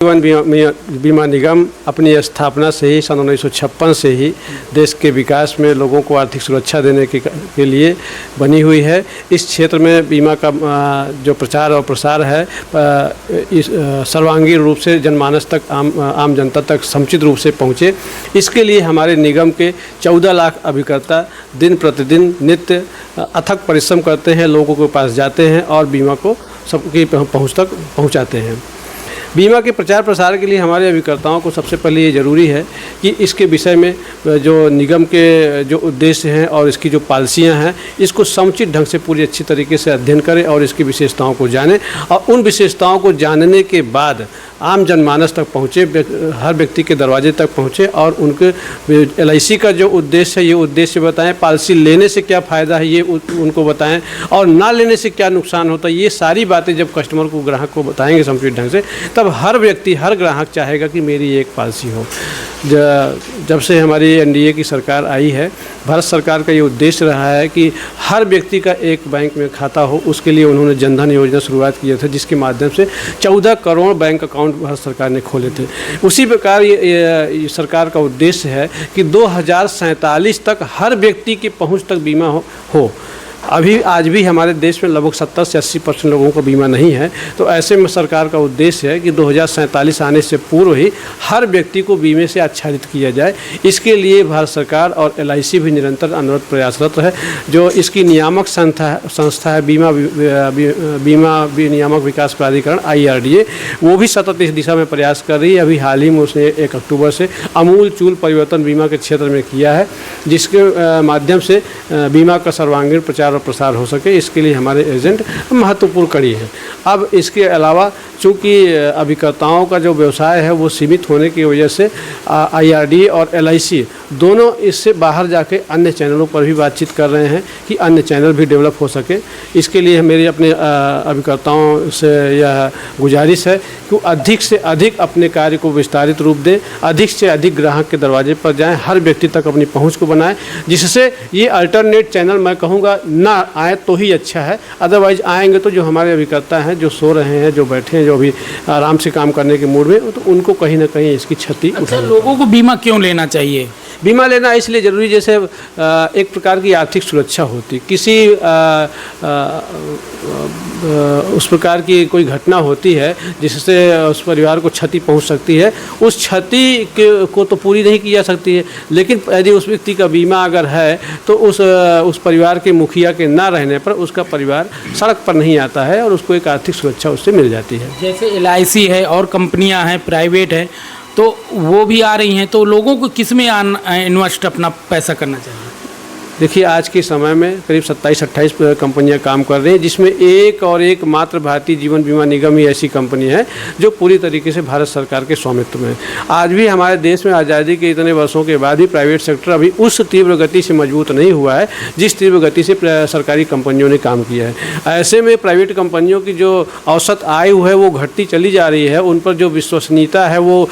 जीवन बीमा निगम अपनी स्थापना से ही सन 1956 से ही देश के विकास में लोगों को आर्थिक सुरक्षा देने के लिए बनी हुई है। इस क्षेत्र में बीमा का जो प्रचार और प्रसार है इस सर्वांगीण रूप से जनमानस तक आम जनता तक समुचित रूप से पहुँचे। इसके लिए हमारे निगम के 14 लाख अभिकर्ता दिन प्रतिदिन नित्य अथक परिश्रम करते हैं, लोगों के पास जाते हैं और बीमा को सबकी पहुँच तक पहुँचाते हैं। बीमा के प्रचार प्रसार के लिए हमारे अभिकर्ताओं को सबसे पहले ये ज़रूरी है कि इसके विषय में जो निगम के जो उद्देश्य हैं और इसकी जो पॉलिसियां हैं इसको समुचित ढंग से पूरी अच्छी तरीके से अध्ययन करें और इसकी विशेषताओं को जानें और उन विशेषताओं को जानने के बाद आम जनमानस तक पहुँचे, हर व्यक्ति के दरवाजे तक पहुँचे और उनके LIC का जो उद्देश्य है ये उद्देश्य बताएं, पॉलिसी लेने से क्या फ़ायदा है ये उनको बताएं और ना लेने से क्या नुकसान होता है। ये सारी बातें जब कस्टमर को, ग्राहक को बताएंगे समुचित ढंग से, तब हर व्यक्ति, हर ग्राहक चाहेगा कि मेरी एक पॉलिसी हो। जब से हमारी NDA की सरकार आई है, भारत सरकार का ये उद्देश्य रहा है कि हर व्यक्ति का एक बैंक में खाता हो। उसके लिए उन्होंने जनधन योजना शुरुआत की थी, जिसके माध्यम से 14 करोड़ बैंक अकाउंट भारत सरकार ने खोले थे। उसी प्रकार ये सरकार का उद्देश्य है कि 2047 तक हर व्यक्ति की पहुंच तक बीमा हो। आज भी हमारे देश में लगभग 70 से 80% लोगों को बीमा नहीं है। तो ऐसे में सरकार का उद्देश्य है कि 2047 आने से पूर्व ही हर व्यक्ति को बीमे से आच्छादित किया जाए। इसके लिए भारत सरकार और LIC भी निरंतर अनवरत प्रयासरत है। जो इसकी नियामक संस्था है बीमा नियामक विकास प्राधिकरण IRDA, वो भी सतत इस दिशा में प्रयास कर रही है। अभी हाल ही में उसने 1 अक्टूबर से अमूलचूल परिवर्तन बीमा के क्षेत्र में किया है, जिसके माध्यम से बीमा का सर्वांगीण प्रचार और प्रसार हो सके। इसके लिए हमारे एजेंट महत्वपूर्ण कड़ी है। अब इसके अलावा चूँकि अभिकर्ताओं का जो व्यवसाय है वो सीमित होने की वजह से IRDA और LIC दोनों इससे बाहर जाके अन्य चैनलों पर भी बातचीत कर रहे हैं कि अन्य चैनल भी डेवलप हो सके। इसके लिए मेरी अपने अभिकर्ताओं से यह गुजारिश है कि अधिक से अधिक अपने कार्य को विस्तारित रूप दें, अधिक से अधिक ग्राहक के दरवाजे पर जाएं, हर व्यक्ति तक अपनी पहुंच को बनाएं, जिससे ये अल्टरनेट चैनल मैं कहूँगा ना आए तो ही अच्छा है। अदरवाइज आएंगे तो जो हमारे अभिकर्ता हैं, जो सो रहे हैं, जो बैठे हैं, जो अभी आराम से काम करने के मूड में, तो उनको कहीं ना कहीं इसकी क्षति अच्छा, लोगों को बीमा क्यों लेना चाहिए? बीमा लेना इसलिए ज़रूरी, जैसे एक प्रकार की आर्थिक सुरक्षा होती, किसी उस प्रकार की कोई घटना होती है जिससे उस परिवार को क्षति पहुंच सकती है। उस क्षति को तो पूरी नहीं की जा सकती है, लेकिन यदि उस व्यक्ति का बीमा अगर है तो उस परिवार के मुखिया के ना रहने पर उसका परिवार सड़क पर नहीं आता है और उसको एक आर्थिक सुरक्षा उससे मिल जाती है। जैसे LIC है और कंपनियां हैं, प्राइवेट है, तो वो भी आ रही हैं, तो लोगों को किस में इन्वेस्ट अपना पैसा करना चाहिए? देखिए, आज के समय में करीब 27-28 कंपनियां काम कर रही हैं, जिसमें एक और एक मात्र भारतीय जीवन बीमा निगम ही ऐसी कंपनी है जो पूरी तरीके से भारत सरकार के स्वामित्व में है। आज भी हमारे देश में आज़ादी के इतने वर्षों के बाद भी प्राइवेट सेक्टर अभी उस तीव्र गति से मजबूत नहीं हुआ है जिस तीव्र गति से सरकारी कंपनियों ने काम किया है। ऐसे में प्राइवेट कंपनियों की जो औसत आय है वो घटती चली जा रही है, उन पर जो विश्वसनीयता है वो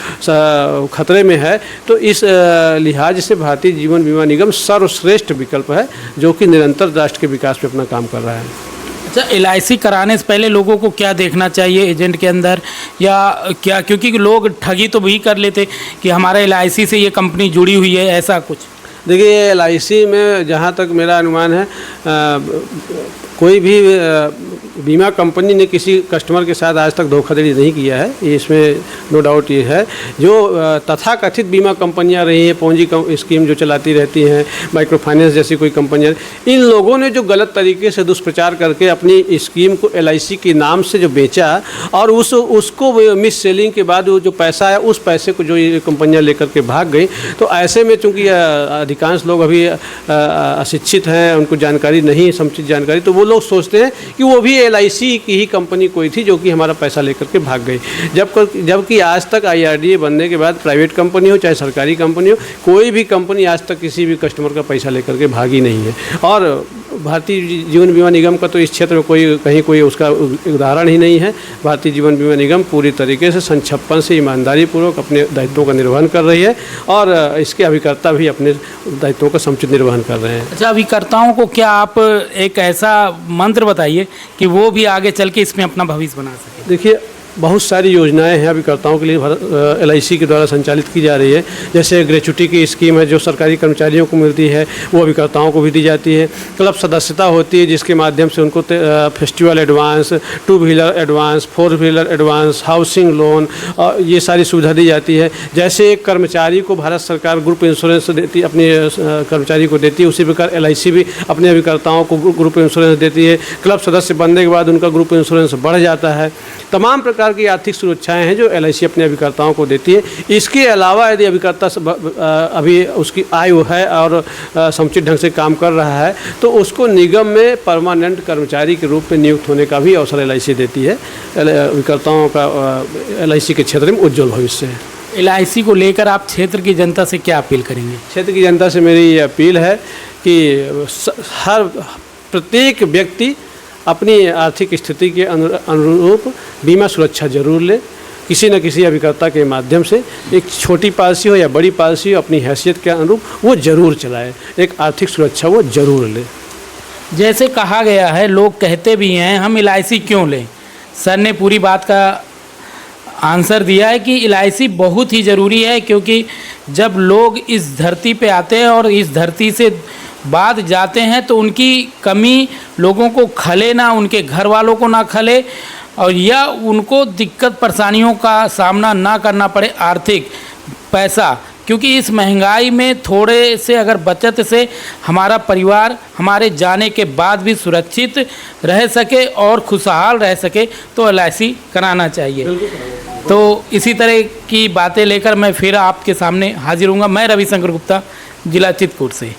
खतरे में है। तो इस लिहाज से भारतीय जीवन बीमा निगम सर्वश्रेष्ठ विकल्प है, जो कि निरंतर राष्ट्र के विकास में अपना काम कर रहा है। अच्छा, LIC कराने से पहले लोगों को क्या देखना चाहिए एजेंट के अंदर, या क्या, क्योंकि लोग ठगी तो भी कर लेते कि हमारा LIC से ये कंपनी जुड़ी हुई है, ऐसा कुछ? देखिए, LIC में जहाँ तक मेरा अनुमान है कोई भी बीमा कंपनी ने किसी कस्टमर के साथ आज तक धोखाधड़ी नहीं किया है, इसमें नो डाउट ये है। जो तथाकथित बीमा कंपनियां रही हैं, पोंजी स्कीम जो चलाती रहती हैं, माइक्रो फाइनेंस जैसी कोई कंपनियां, इन लोगों ने जो गलत तरीके से दुष्प्रचार करके अपनी स्कीम को LIC के नाम से जो बेचा और उसको मिस सेलिंग के बाद वो जो पैसा है उस पैसे को जो ये कंपनियाँ लेकर के भाग गई। तो ऐसे में चूँकि अधिकांश लोग अभी अशिक्षित हैं, उनको जानकारी नहीं, समुचित जानकारी, तो वो लोग सोचते हैं कि वो भी LIC की ही कंपनी कोई थी जो कि हमारा पैसा लेकर के भाग गई। जबकि आज तक IRDA बनने के बाद प्राइवेट कंपनी हो चाहे सरकारी कंपनी हो, कोई भी कंपनी आज तक किसी भी कस्टमर का पैसा लेकर के भागी नहीं है। और भारतीय जीवन बीमा निगम का तो इस क्षेत्र में कहीं कोई उसका उदाहरण ही नहीं है। भारतीय जीवन बीमा निगम पूरी तरीके से सन 56 से ईमानदारी पूर्वक अपने दायित्वों का निर्वहन कर रही है और इसके अभिकर्ता भी अपने दायित्वों का समुचित निर्वहन कर रहे हैं। अच्छा, अभिकर्ताओं को क्या आप एक ऐसा मंत्र बताइए कि वो भी आगे चल के इसमें अपना भविष्य बना सके? देखिए, बहुत सारी योजनाएं हैं अभिकर्ताओं के लिए LIC के द्वारा संचालित की जा रही है। जैसे ग्रेच्युटी की स्कीम है जो सरकारी कर्मचारियों को मिलती है, वो अभिकर्ताओं को भी दी जाती है। क्लब सदस्यता होती है जिसके माध्यम से उनको festival advance, 2 wheeler advance, 4 wheeler advance, housing loan, ये सारी सुविधा दी जाती है। जैसे एक कर्मचारी को भारत सरकार ग्रुप इंश्योरेंस देती, अपने कर्मचारी को देती है, उसी प्रकार LIC भी अपने अभिकर्ताओं को ग्रुप इंश्योरेंस देती है। क्लब सदस्य बनने के बाद उनका ग्रुप इंश्योरेंस बढ़ जाता है। तमाम प्रकार की आर्थिक सुरक्षाएं हैं जो LIC अपने अभिकर्ताओं को देती है। इसके अलावा यदि अभिकर्ता अभी उसकी आयु है और समुचित ढंग से काम कर रहा है तो उसको निगम में परमानेंट कर्मचारी के रूप में नियुक्त होने का भी अवसर LIC देती है। अभिकर्ताओं का LIC के क्षेत्र में उज्ज्वल भविष्य है। LIC को लेकर आप क्षेत्र की जनता से क्या अपील करेंगे? क्षेत्र की जनता से मेरी ये अपील है कि हर प्रत्येक व्यक्ति अपनी आर्थिक स्थिति के अनुरूप बीमा सुरक्षा जरूर ले। किसी न किसी अभिकर्ता के माध्यम से, एक छोटी पॉलिसी हो या बड़ी पॉलिसी हो, अपनी हैसियत के अनुरूप वो जरूर चलाए, एक आर्थिक सुरक्षा वो जरूर ले। जैसे कहा गया है, लोग कहते भी हैं हम LIC क्यों लें। सर ने पूरी बात का आंसर दिया है कि LIC बहुत ही ज़रूरी है, क्योंकि जब लोग इस धरती पे आते हैं और इस धरती से बाद जाते हैं तो उनकी कमी लोगों को खले ना, उनके घर वालों को ना खले, और या उनको दिक्कत परेशानियों का सामना ना करना पड़े आर्थिक पैसा, क्योंकि इस महंगाई में थोड़े से अगर बचत से हमारा परिवार हमारे जाने के बाद भी सुरक्षित रह सके और खुशहाल रह सके तो LIC कराना चाहिए। तो इसी तरह की बातें लेकर मैं फिर आपके सामने हाजिर हूँगा। मैं रविशंकर गुप्ता, जिला चित्रकूट से।